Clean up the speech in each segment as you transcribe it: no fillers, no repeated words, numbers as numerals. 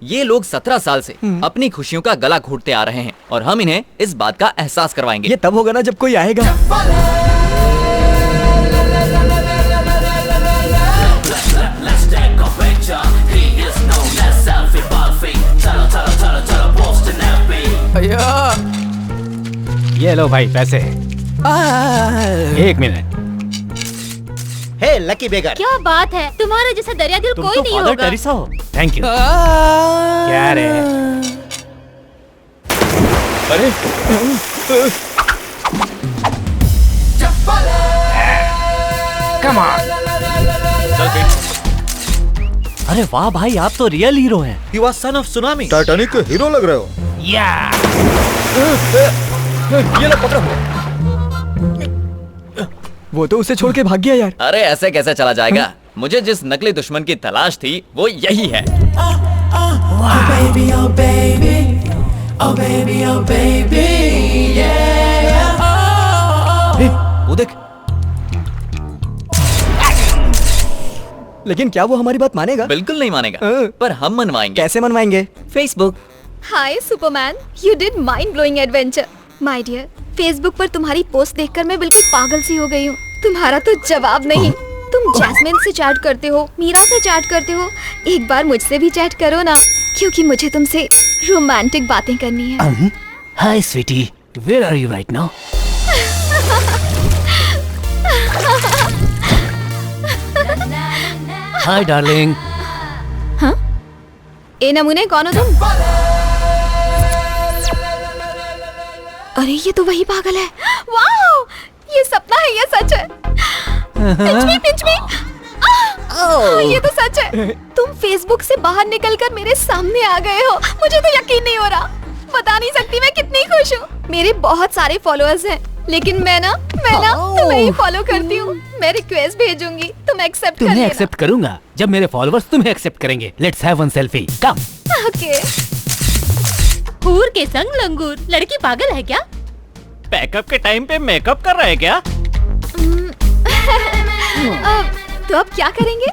ये लोग 17 साल से अपनी खुशियों का गला घोटते आ रहे हैं और हम इन्हें इस बात का एहसास करवाएंगे। ये तब होगा ना जब कोई आएगा। ये लो भाई पैसे। एक मिनट। हे लकी बेगर, क्या बात है, तुम्हारे जैसा दरिया दिल कोई तो नहीं होगा। टेरेसा हो। Thank you. क्या रे? अरे कम ऑन। अरे वाह भाई, आप तो रियल हीरो हैं। You are son of tsunami. Titanic के हीरो लग रहे हो। या ये लो पकड़ो। वो तो उसे छोड़ के भाग गया यार। अरे ऐसे कैसे चला जाएगा? मुझे जिस नकली दुश्मन की तलाश थी वो यही है। वो देख। लेकिन क्या वो हमारी बात मानेगा? बिल्कुल नहीं मानेगा, पर हम मनवाएंगे। कैसे मनवाएंगे? Facebook. Hi Superman, you did mind blowing adventure. My dear, Facebook पर तुम्हारी पोस्ट देखकर मैं बिल्कुल पागल सी हो गई हूँ। तुम्हारा तो जवाब नहीं। तुम जैस्मिन से चैट करते हो, मीरा से चैट करते हो, एक बार मुझसे भी चैट करो ना, क्योंकि मुझे तुमसे रोमांटिक बातें करनी है। Hi sweety, where are you right now? Hi darling. हाँ? ए नमूने, कौन हो तुम? अरे ये तो वही पागल है। वाओ, ये सपना है, ये सच है। पिंच मी। ये तो सच है। तुम फेसबुक से बाहर निकलकर मेरे सामने आ गए हो। मुझे तो यकीन नहीं हो रहा। बता नहीं सकती मैं कितनी खुश हूँ। मेरे बहुत सारे फॉलोअर्स हैं, लेकिन मैं ना तुम्हें ही फॉलो करती हूँ। मैं रिक्वेस्ट भेजूंगी, तुम एक्सेप्ट कर लेना। तुम्हें एक्सेप्ट करूंगा जब मेरे फॉलोअर्स तुम्हें एक्सेप्ट करेंगे। Let's have one selfie, come. Okay. हूर के संग लंगूर, लड़की पागल है क्या? पैकअप के टाइम पे मेकअप कर रहा है क्या? तो अब क्या करेंगे?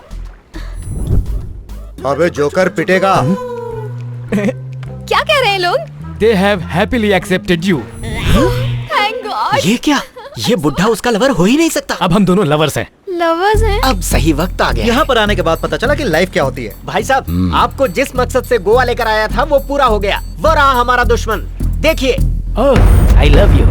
अबे जोकर पिटेगा। क्या कह रहे हैं लोग? They have happily accepted you. Thank God. ये क्या? ये बुढ़ा उसका लवर हो ही नहीं सकता। अब हम दोनों लवर्स हैं। लवर्स हैं? अब सही वक्त आ गया। यहाँ पर आने के बाद पता चला कि लाइफ क्या होती है। भाई साहब, आपको जिस मकसद से गोवा लेकर आया था वो पूरा हो गया। वो रहा हमारा दुश्मन। देखिए। Oh, I love you.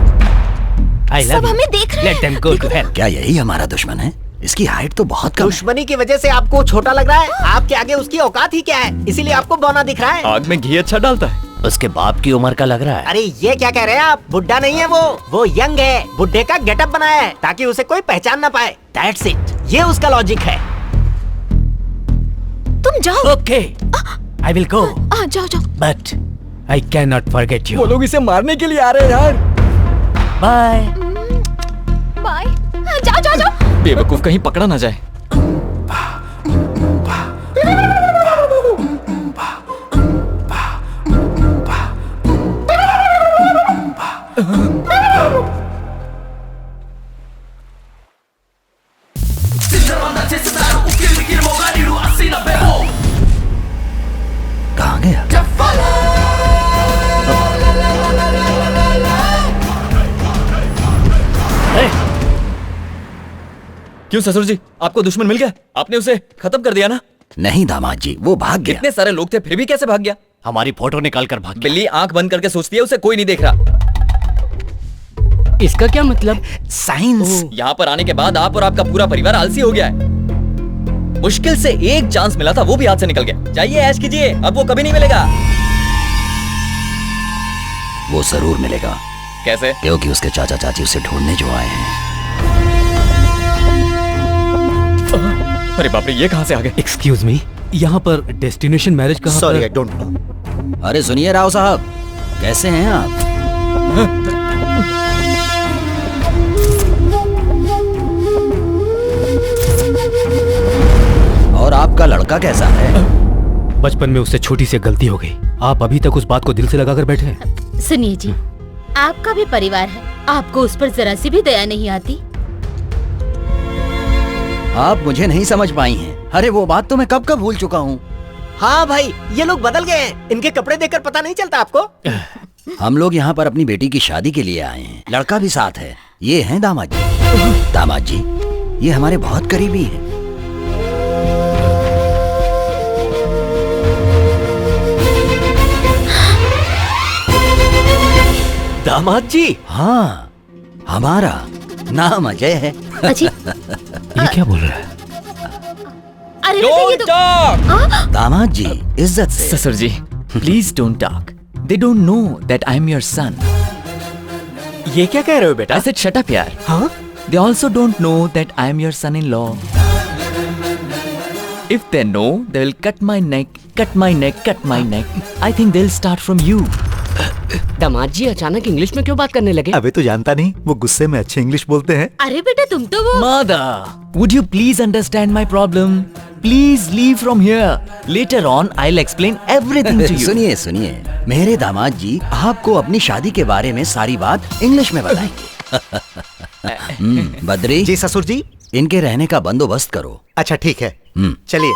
I love सब you. हमें देख रहे हैं। Let them go to hell. क्या यही हमारा दुश्मन है? इसकी हाइट तो बहुत कम है। दुश्मनी की वजह से आपको छोटा लग रहा है। आपके आगे उसकी औकात ही क्या है, इसीलिए आपको बौना दिख रहा है। आग में घी अच्छा डालता है। उसके बाप की उम्र का लग रहा है। अरे ये क्या कह रहे हैं आप? बुड्ढा नहीं है वो यंग है। बुड्ढे का गेटअप बनाया है ताकि उसे कोई पहचान ना पाए। That's it. ये उसका लॉजिक है। तुम जाओ। Okay, I will go. जाओ जाओ। But I cannot forget you. वो लोग इसे मारने के लिए आ रहे हैं यार। Bye. बाय। जाओ जाओ जाओ। बेवकूफ कहीं पकड़ा ना जाए। कहाँ गया? क्यों ससुर जी, आपको दुश्मन मिल गया? आपने उसे खत्म कर दिया ना? नहीं दामाद जी, वो भाग गया। कितने सारे लोग थे, फिर भी कैसे भाग गया? हमारी फोटो निकाल कर भाग गया। बिल्ली आंख बंद करके सोचती है उसे कोई नहीं देख रहा। इसका क्या मतलब? साइंस। यहाँ पर आने के बाद आप और आपका पूरा परिवार आलसी हो गया है। मुश्किल से एक चांस मिला था, वो भी हाथ से निकल गया। जाइए ऐश कीजिए, अब वो कभी नहीं मिलेगा। वो जरूर मिलेगा। कैसे? क्योंकि उसके चाचा चाची उसे ढूंढने जो आए हैं। अरे बाप रे, ये कहाँ से आ गए? Excuse me, यहाँ पर डेस्टिनेशन मैरिज कहाँ सॉरी, पर? I don't know. अरे सुनिए राव साहब, कैसे हैं आप? और आपका लड़का कैसा है? बचपन में उससे छोटी सी गलती हो गई। आप अभी तक उस बात को दिल से लगाकर बैठे हैं। सुनिए जी, आपका भी परिवार है, आपको उस पर जरा सी भी दया नहीं आती? आप मुझे नहीं समझ पाई हैं। अरे वो बात तो मैं कब का भूल चुका हूँ। हाँ भाई, ये लोग बदल गए हैं। इनके कपड़े देखकर पता नहीं चलता आपको? हम लोग यहाँ पर अपनी बेटी की शादी के लिए आए हैं। लड़का भी साथ है। ये हैं दामाद जी। दामाद जी, ये हमारे बहुत करीबी हैं। दामाद जी? हाँ, हमारा नाम अजय है। अजी, ये क्या बोल रहा है? अरे बेटा, ये डोंट तो टॉक। दामाद जी, इज्जत से। ससुर जी, please don't talk. They don't know that I am your son. ये क्या कह रहे हो बेटा? I said shut up यार। हाँ? They also don't know that I am your son-in-law. If they know, they will cut my neck, cut my neck, cut my neck. I think they'll start from you. दामाद जी अचानक English में क्यों बात करने लगे? अबे तो जानता नहीं, वो गुस्से में अच्छे इंग्लिश बोलते हैं। अरे बेटा, तुम तो वो Mother, would you please understand my problem? Please leave from here. Later on, I'll explain everything to you. सुनिए सुनिए, मेरे दामाद जी आपको अपनी शादी के बारे में सारी बात इंग्लिश में बताएंगे। बद्री जी ससुर जी। इनके रहने का बंदोबस्त करो। अच्छा ठीक है, चलिए।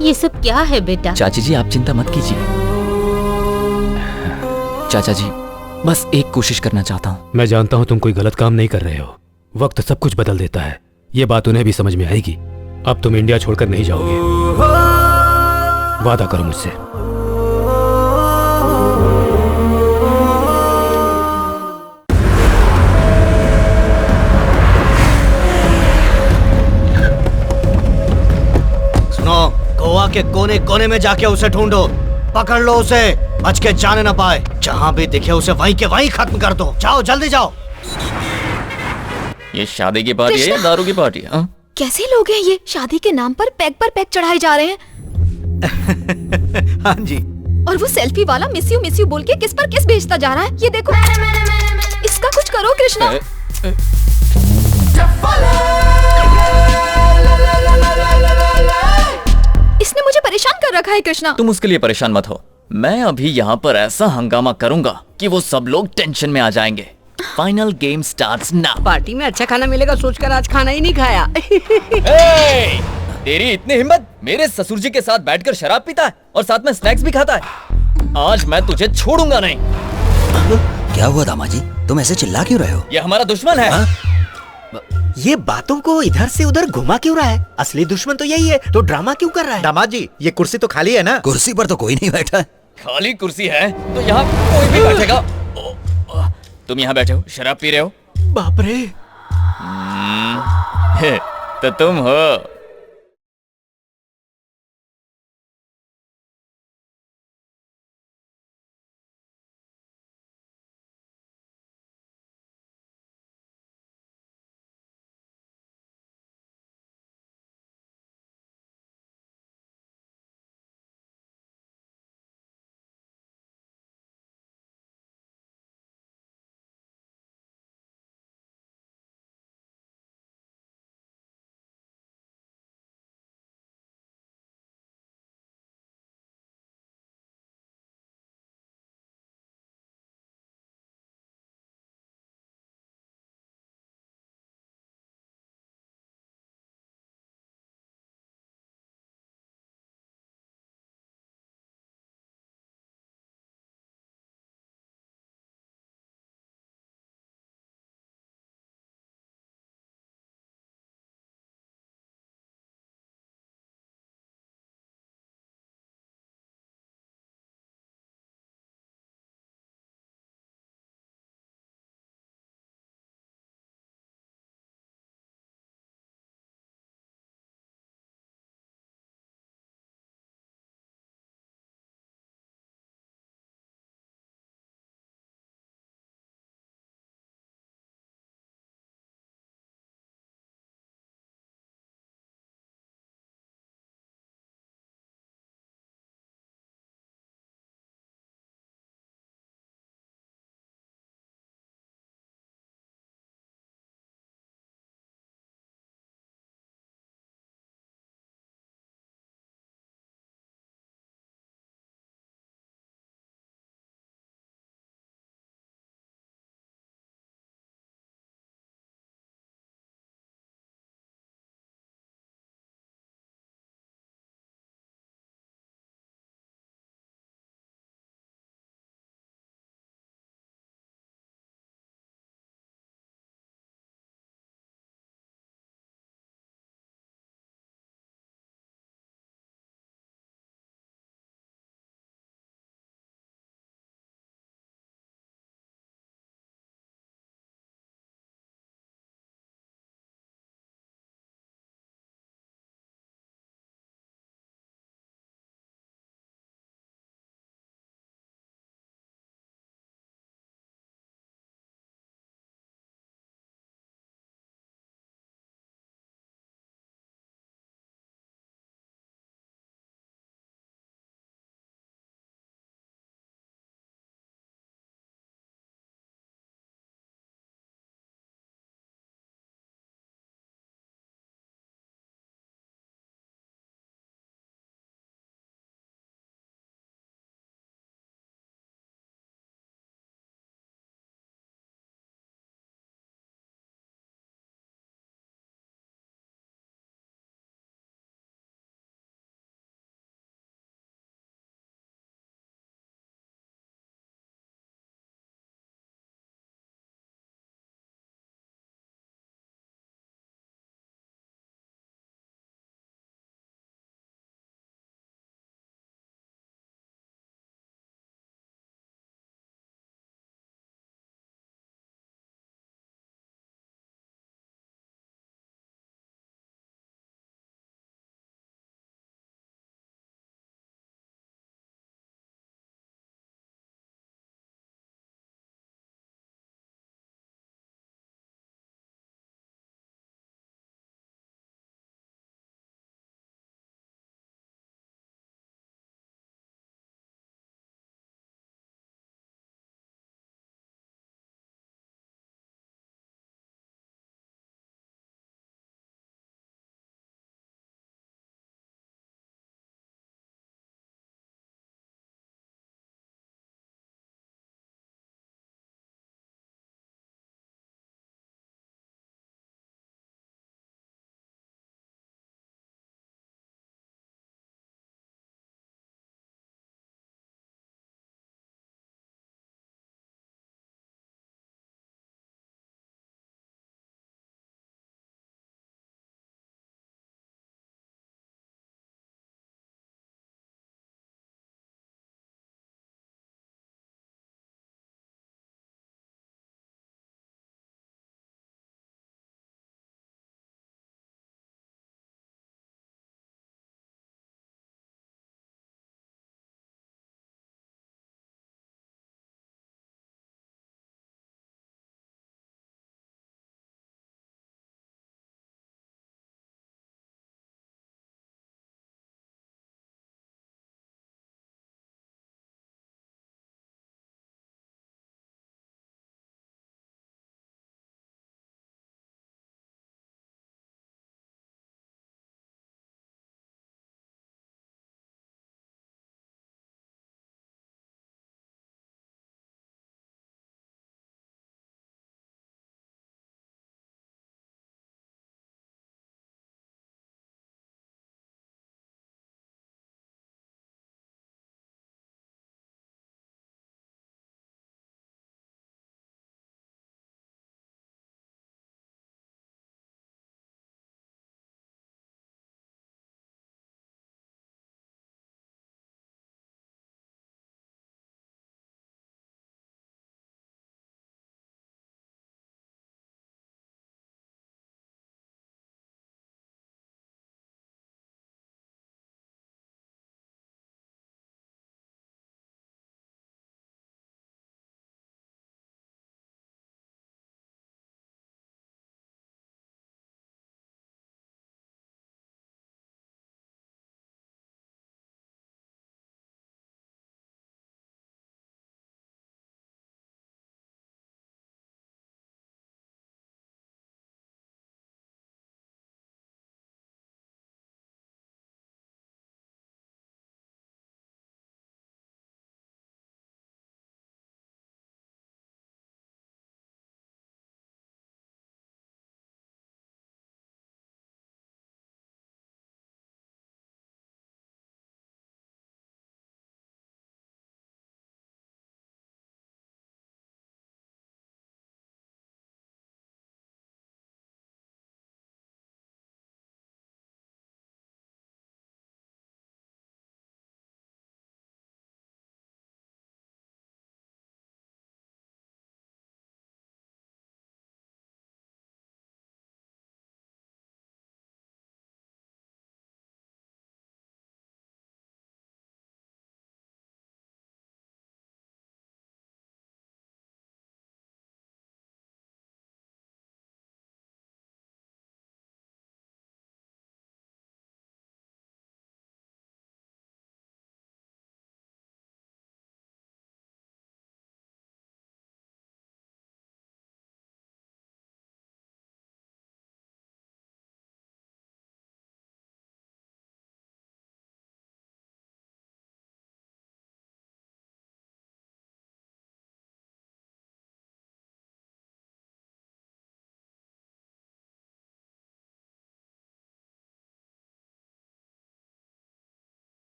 ये सब क्या है बेटा? चाची जी, आप चिंता मत कीजिए। चाचा जी, बस एक कोशिश करना चाहता हूँ। मैं जानता हूं तुम कोई गलत काम नहीं कर रहे हो। वक्त सब कुछ बदल देता है। ये बात उन्हें भी समझ में आएगी। अब तुम इंडिया छोड़कर नहीं जाओगे। वादा करो मुझसे। सुनो, गोवा के कोने कोने में जाके उसे ढूंढो। पकड़ लो उसे, बच के जाने ना पाए। जहाँ भी दिखे उसे वहीं के वहीं खत्म कर दो। जाओ, जल्दी जाओ। ये शादी की पार्टी है या दारू की पार्टी है? हाँ? कैसे लोग हैं ये? शादी के नाम पर पैक चढ़ाए जा रहे हैं। हाँ जी। और वो सेल्फी वाला मिस यू बोल के किस पर किस भेजता जा रहा है। ये देखो, इसका कुछ करो कृष्णा। इसने मुझे परेशान कर रखा है कृष्णा। तुम उसके लिए परेशान मत हो। मैं अभी यहाँ पर ऐसा हंगामा करूंगा कि वो सब लोग टेंशन में आ जाएंगे। Final game starts now. Party में अच्छा खाना मिलेगा सोचकर आज खाना ही नहीं खाया। तेरी इतनी हिम्मत, मेरे ससुर जी के साथ बैठकर शराब पीता है और साथ में स्नैक्स भी खाता है। आज मैं तुझे छोड़ूंगा नहीं। क्या हुआ दामाद जी, तुम ऐसे चिल्ला क्यों रहे हो? ये हमारा दुश्मन है। ये बातों को इधर से उधर घुमा क्यों रहा है? असली दुश्मन तो यही है, तो ड्रामा क्यों कर रहा है? दामाद जी, ये कुर्सी तो खाली है ना? कुर्सी पर तो कोई नहीं बैठा। खाली कुर्सी है तो यहाँ कोई भी बैठेगा। तुम यहाँ बैठे हो, शराब पी रहे हो। बाप रे। तो तुम हो।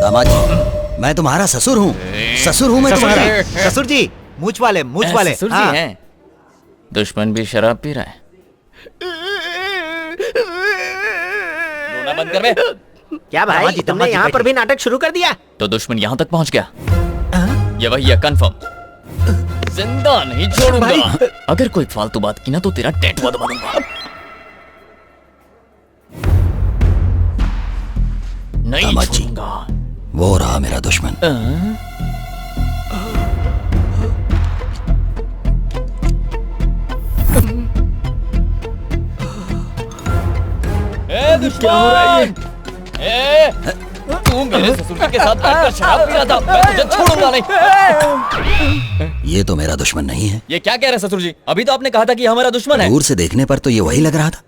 दामाद जी, मैं तुम्हारा ससुर हूँ। ससुर हूँ मैं तुम्हारा। ससुर जी, मूछ वाले, मूछ वाले। ससुर जी हाँ। हैं। दुश्मन भी शराब पी रहा है। रोना बंद कर बे। क्या भाई, तुमने यहाँ पर भी नाटक शुरू कर दिया? तो दुश्मन यहाँ तक पहुँच गया। ये वही है, कंफर्म। जिंदा नहीं छोड़ूंगा। अगर कोई फालतू बात की ना तो तेरा टैटू दबा दूंगा। नहीं दामाद जी, छोड़ूंगा। वो रहा मेरा दुश्मन। ए दुश्मन! ए, तू मेरे ससुर जी के साथ बैठकर शराब पी रहा था। मैं तुझे छोड़ूंगा नहीं। ये तो मेरा दुश्मन नहीं है। ये क्या कह रहे हैं ससुर जी? अभी तो आपने कहा था कि हमारा दुश्मन है। दूर से देखने पर तो ये वही लग रहा था,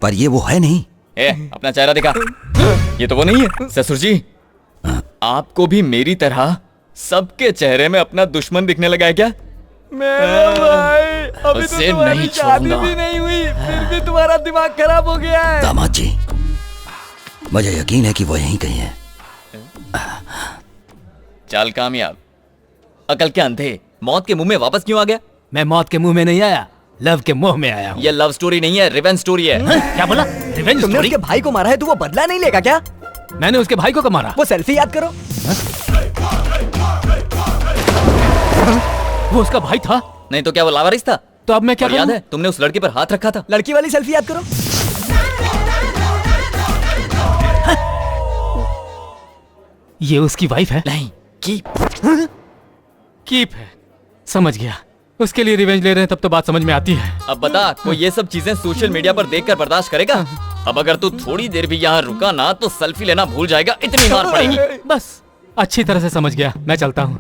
पर ये वो है नहीं। ए, अपना चेहरा दिखा। ये तो वो नहीं है। ससुर जी, आपको भी मेरी तरह सबके चेहरे में अपना दुश्मन दिखने लगा है क्या? मेरा भाई, अभी तो उसे तुम्हारी नहीं शादी छोड़ूंगा। भी नहीं हुई, फिर भी तुम्हारा दिमाग खराब हो गया है। दामाद जी, मुझे यकीन है कि वो यहीं कहीं है। चाल कामयाब। अकल के अंधे, मौत के मुंह में वापस क्यों आ गया? मैं मौत के मुंह में नहीं आया, लव के मुंह में आया हूँ। ये लव स्टोरी नहीं है, रिवेंज स्टोरी है। क्या बोला? रिवेंज तुमने स्टोरी? उसके भाई को मारा है तो वो बदला नहीं लेगा क्या? मैंने उसके भाई को कब मारा? वो सेल्फी याद करो। वो उसका भाई था? नहीं तो क्या वो लावारिस था? तो अब मैं क्या और याद करूं? है तुमने उस लड़के पर हाथ रखा था? लड़की वाली सेल्फी याद करो। ये उसकी वाइफ है? नहीं, कीप है। समझ गया, उसके लिए रिवेंज ले रहे हैं, तब तो बात समझ में आती है। अब बता, कोई ये सब चीजें सोशल मीडिया पर देखकर बर्दाश्त करेगा? अब अगर तू थोड़ी देर भी यहाँ रुका ना तो सेल्फी लेना भूल जाएगा, इतनी मार पड़ेगी। बस अच्छी तरह से समझ गया, मैं चलता हूँ।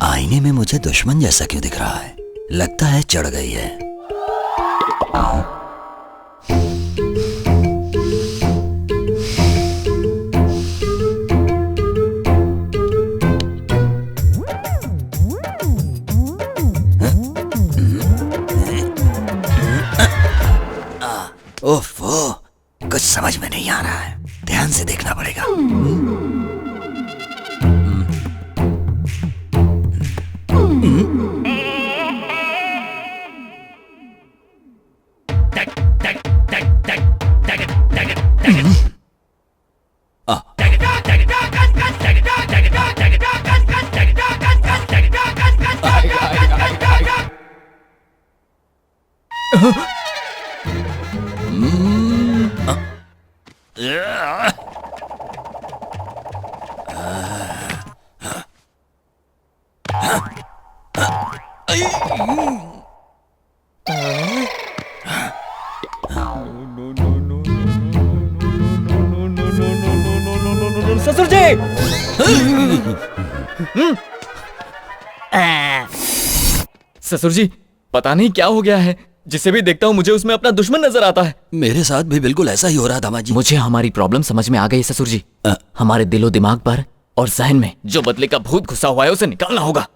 आईने में मुझे दुश्मन जैसा क्यों दिख रहा है? लगता है चढ़ गई है। ओफो, कुछ समझ में नहीं आ रहा है, ध्यान से देखना पड़ेगा। ससुर जी! ससुर जी, पता नहीं क्या हो गया है, जिसे भी देखता हूँ मुझे उसमें अपना दुश्मन नजर आता है। मेरे साथ भी बिल्कुल ऐसा ही हो रहा दामाद जी। मुझे हमारी प्रॉब्लम समझ में आ गई ससुर जी। हमारे दिलो दिमाग पर और जहन में जो बदले का भूत घुसा हुआ है उसे निकालना होगा।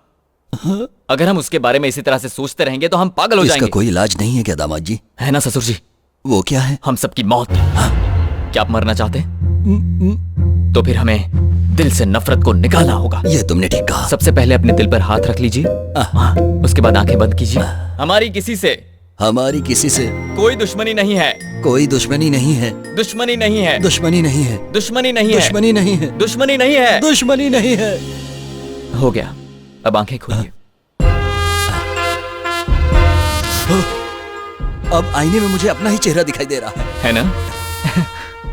अगर हम उसके बारे में इसी तरह से सोचते रहेंगे तो हम पागल हो इसका जाएंगे। कोई इलाज नहीं है क्या दामाद जी? है ना ससुर जी? वो क्या है? हम सबकी मौत। क्या आप मरना चाहते हैं? तो फिर हमें दिल से नफरत को निकालना होगा। ये तुमने ठीक कहा। सबसे पहले अपने दिल पर हाथ रख लीजिए, उसके बाद आंखें बंद कीजिए। हमारी किसी से कोई दुश्मनी नहीं है। कोई दुश्मनी नहीं है। दुश्मनी नहीं है। दुश्मनी नहीं है। दुश्मनी नहीं है। दुश्मनी नहीं है। दुश्मनी नहीं है। दुश्मनी नहीं है। हो गया, अब आंखें खोलिए। अब आईने में मुझे अपना ही चेहरा दिखाई दे रहा है ना?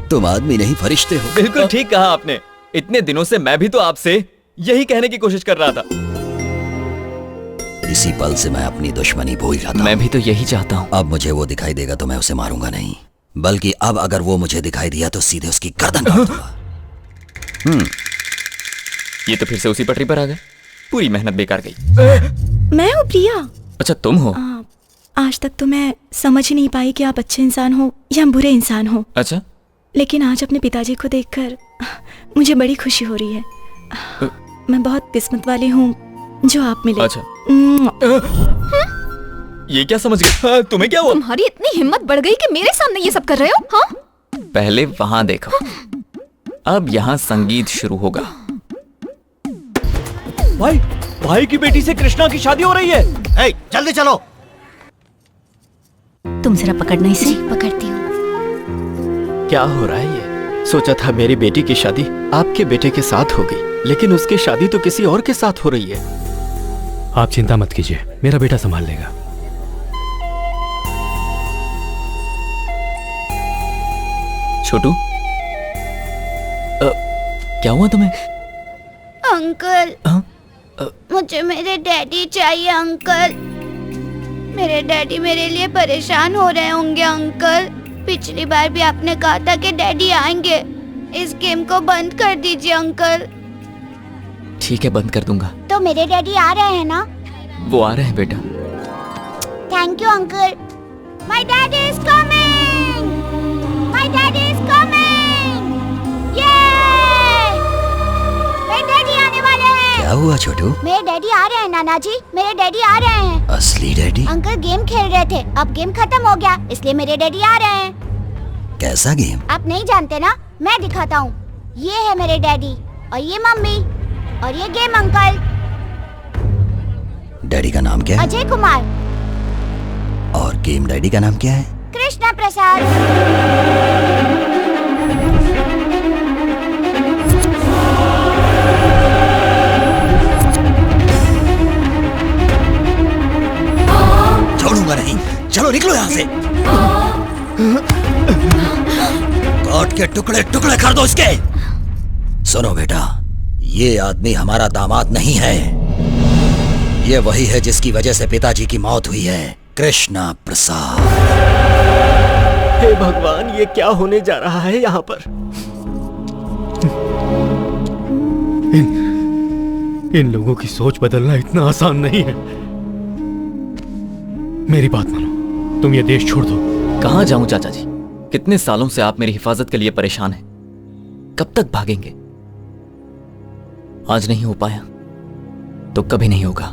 तुम आदमी नहीं फरिश्ते हो। बिल्कुल ठीक कहा आपने। इतने दिनों से मैं भी तो आपसे यही कहने की कोशिश कर रहा था। इसी पल से मैं अपनी दुश्मनी भूल जाता हूं। मैं भी तो यही चाहता हूँ। अब मुझे वो दिखाई देगा तो मैं उसे मारूंगा नहीं, बल्कि अब अगर वो मुझे दिखाई दिया तो सीधे उसकी गर्दन काट दूंगा। ये तो फिर से उसी पटरी पर आ गए। पूरी मेहनत बेकार गई। मैं हूँ प्रिया। अच्छा तुम हो? आज तक तो मैं समझ ही नहीं पाई कि आप अच्छे इंसान हो या बुरे इंसान हो। अच्छा, लेकिन आज अपने पिताजी को देखकर मुझे बड़ी खुशी हो रही है। मैं बहुत किस्मत वाली हूँ जो आप मिले। अच्छा। ये क्या समझ गए? तुम्हें क्या हुआ? तुम्हारी इतनी हिम्मत बढ़ गई कि मेरे सामने ये सब कर रहे हो? हाँ? पहले वहां देखो, अब यहाँ संगीत शुरू होगा। भाई की बेटी से कृष्णा की शादी हो रही है। जल्दी चलो। तुम जरा पकड़ना इसे। पकड़ती हूँ। क्या हो रहा है ये? सोचा था मेरी बेटी की शादी आपके बेटे के साथ होगी, लेकिन उसकी शादी तो किसी और के साथ हो रही है। आप चिंता मत कीजिए, मेरा बेटा संभाल लेगा। छोटू, क्या हुआ तुम्हें? अंकल, मुझे मेरे डैडी चाहिए अंकल। मेरे डैडी मेरे लिए परेशान हो रहे होंगे अंकल। पिछली बार भी आपने कहा था कि डैडी आएंगे। इस गेम को बंद कर दीजिए अंकल। ठीक है, बंद कर दूंगा। तो मेरे डैडी आ रहे हैं ना? वो आ रहे हैं बेटा। Thank you uncle. My daddy is coming. My daddy is coming. ये मेरे डैडी आने वाले हैं। क्या हुआ छोटू? मेरे डैडी आ रहे हैं नाना जी, मेरे डैडी आ रहे हैं। असली डैडी? अंकल गेम खेल रहे थे, अब गेम खत्म हो गया, इसलिए मेरे डैडी आ रहे हैं। कैसा गेम? आप नहीं जानते ना, मैं दिखाता हूँ। ये है मेरे डैडी और ये मम्मी और ये गेम अंकल। डैडी का नाम क्या है? अजय कुमार। और गेम डैडी का नाम क्या है? कृष्णा प्रसाद। छोड़ूंगा नहीं, चलो निकलो यहाँ से। काट के टुकड़े टुकड़े कर दो इसके। सुनो बेटा, ये आदमी हमारा दामाद नहीं है। ये वही है जिसकी वजह से पिताजी की मौत हुई है, कृष्णा प्रसाद। हे भगवान, ये क्या होने जा रहा है यहाँ पर? इन लोगों की सोच बदलना इतना आसान नहीं है। मेरी बात मानो, तुम ये देश छोड़ दो। कहाँ जाऊं चाचा जी? कितने सालों से आप मेरी हिफाजत के लिए परेशान हैं। कब तक भागेंगे? आज नहीं हो पाया तो कभी नहीं होगा।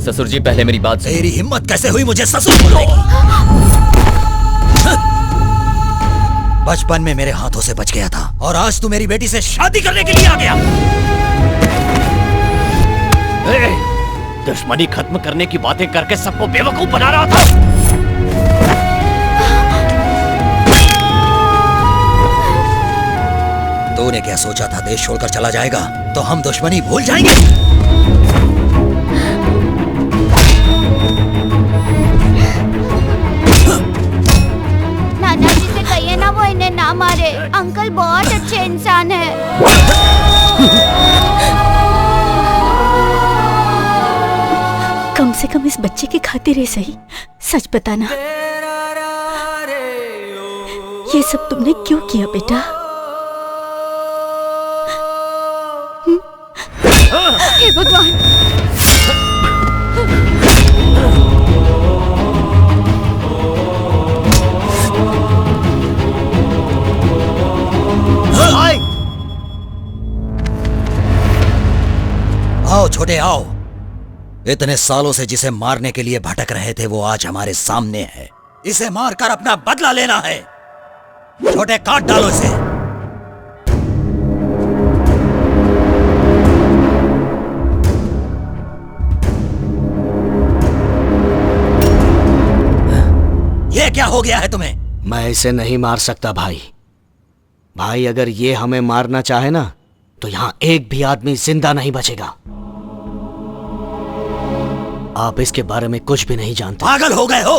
ससुर जी, पहले मेरी बात सुनो। तेरी हिम्मत कैसे हुई मुझे ससुर बोलने की? बचपन में मेरे हाथों से बच गया था और आज तू मेरी बेटी से शादी करने के लिए आ गया। दुश्मनी खत्म करने की बातें करके सबको बेवकूफ बना रहा था। तूने क्या सोचा था देश छोड़कर चला जाएगा तो हम दुश्मनी भूल जाएंगे? नाना जी से कहिए ना वो इन्हें ना मारे। अंकल बहुत अच्छे इंसान है। कम से कम इस बच्चे की खातिर है सही, सच बताना। ये सब तुमने क्यों किया बेटा? हे भगवान। आओ छोटे आओ। इतने सालों से जिसे मारने के लिए भटक रहे थे वो आज हमारे सामने है। इसे मारकर अपना बदला लेना है। छोटे काट डालो इसे। ये क्या हो गया है तुम्हें? मैं इसे नहीं मार सकता भाई। भाई अगर ये हमें मारना चाहे ना तो यहाँ एक भी आदमी जिंदा नहीं बचेगा। आप इसके बारे में कुछ भी नहीं जानते। पागल हो गए हो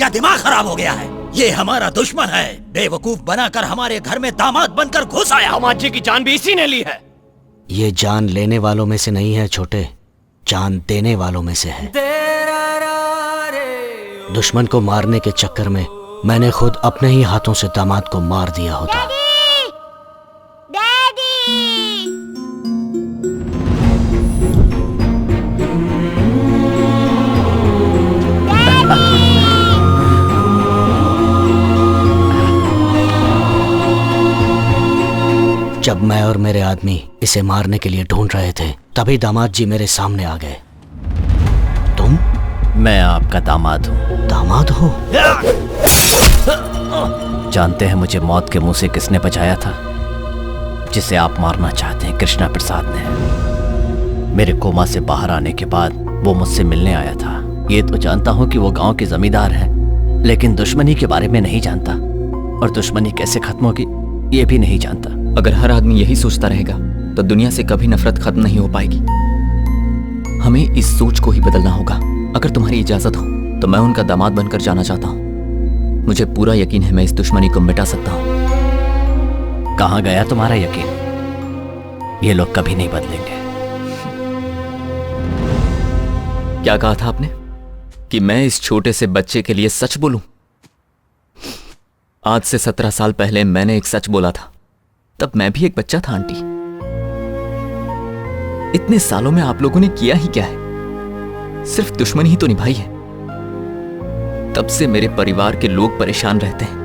या दिमाग खराब हो गया है? ये हमारा दुश्मन है। बेवकूफ बनाकर हमारे घर में दामाद बनकर घुस आया। दामाद जी की जान भी इसी ने ली है। ये जान लेने वालों में से नहीं है छोटे, जान देने वालों में से है। दुश्मन को मारने के चक्कर में मैंने खुद अपने ही हाथों से दामाद को मार दिया होता। जब मैं और मेरे आदमी इसे मारने के लिए ढूंढ रहे थे, तभी दामाद जी मेरे सामने आ गए। तुम? मैं आपका दामाद हूँ। दामाद हो? जानते हैं मुझे मौत के मुंह से किसने बचाया था? जिसे आप मारना चाहते हैं, कृष्णा प्रसाद ने। मेरे कोमा से बाहर आने के बाद वो मुझसे मिलने आया था। ये तो जानता हूँ कि वो गांव के जमींदार है, लेकिन दुश्मनी के बारे में नहीं जानता, और दुश्मनी कैसे खत्म होगी ये भी नहीं जानता। अगर हर आदमी यही सोचता रहेगा तो दुनिया से कभी नफरत खत्म नहीं हो पाएगी। हमें इस सोच को ही बदलना होगा। अगर तुम्हारी इजाजत हो तो मैं उनका दामाद बनकर जाना चाहता हूँ। मुझे पूरा यकीन है मैं इस दुश्मनी को मिटा सकता हूँ। कहाँ गया तुम्हारा यकीन? ये लोग कभी नहीं बदलेंगे। क्या कहा था आपने कि मैं इस छोटे से बच्चे के लिए सच बोलूं? आज से 17 साल पहले मैंने एक सच बोला था। तब मैं भी एक बच्चा था आंटी। इतने सालों में आप लोगों ने किया ही क्या है? सिर्फ दुश्मनी ही तो निभाई है। तब से मेरे परिवार के लोग परेशान रहते हैं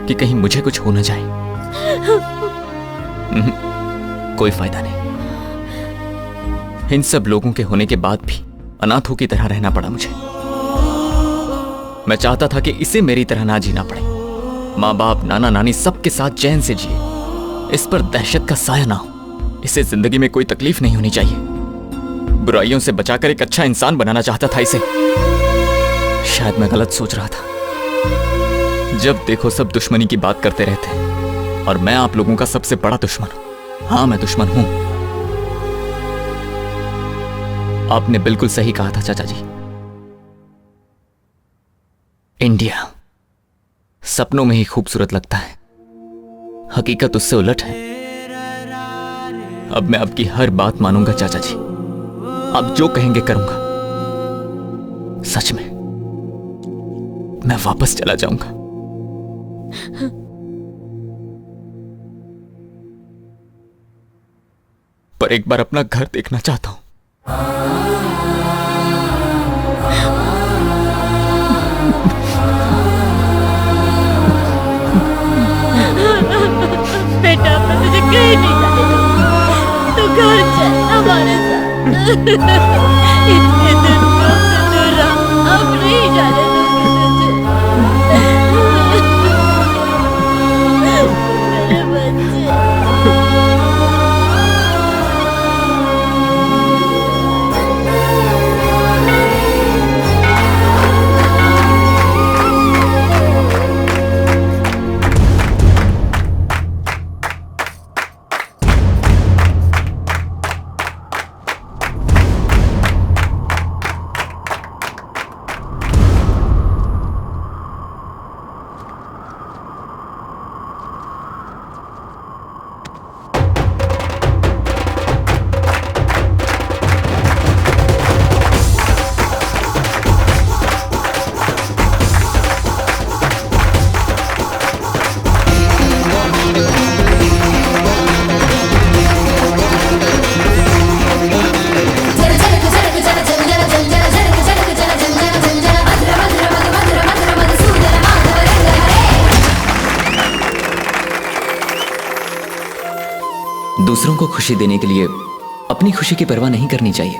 कि कहीं मुझे कुछ हो न जाए। कोई फायदा नहीं। इन सब लोगों के होने के बाद भी अनाथों की तरह रहना पड़ा मुझे। मैं चाहता था कि इसे मेरी तरह ना जीना पड़े। माँ बाप, नाना नानी सबके साथ चैन से जिए। इस पर दहशत का साया ना हो। इसे जिंदगी में कोई तकलीफ नहीं होनी चाहिए। बुराइयों से बचाकर एक अच्छा इंसान बनाना चाहता था इसे। शायद मैं गलत सोच रहा था। जब देखो सब दुश्मनी की बात करते रहते हैं, और मैं आप लोगों का सबसे बड़ा दुश्मन हूं। हाँ, मैं दुश्मन हूं। आपने बिल्कुल सही कहा था चाचा जी। इंडिया सपनों में ही खूबसूरत लगता है, हकीकत उससे उलट है। अब मैं आपकी हर बात मानूंगा चाचा जी। आप जो कहेंगे करूंगा। सच में मैं वापस चला जाऊंगा। पर एक बार अपना घर देखना चाहता हूं। बेटा, मैं तुझे कहीं नहीं जाने दूंगी। तू घर चल हमारे साथ। इतने दिन से दूर रहा, अब नहीं जाने दूंगी तुझे। मेरे बच्चे। दूसरों को खुशी देने के लिए अपनी खुशी की परवाह नहीं करनी चाहिए।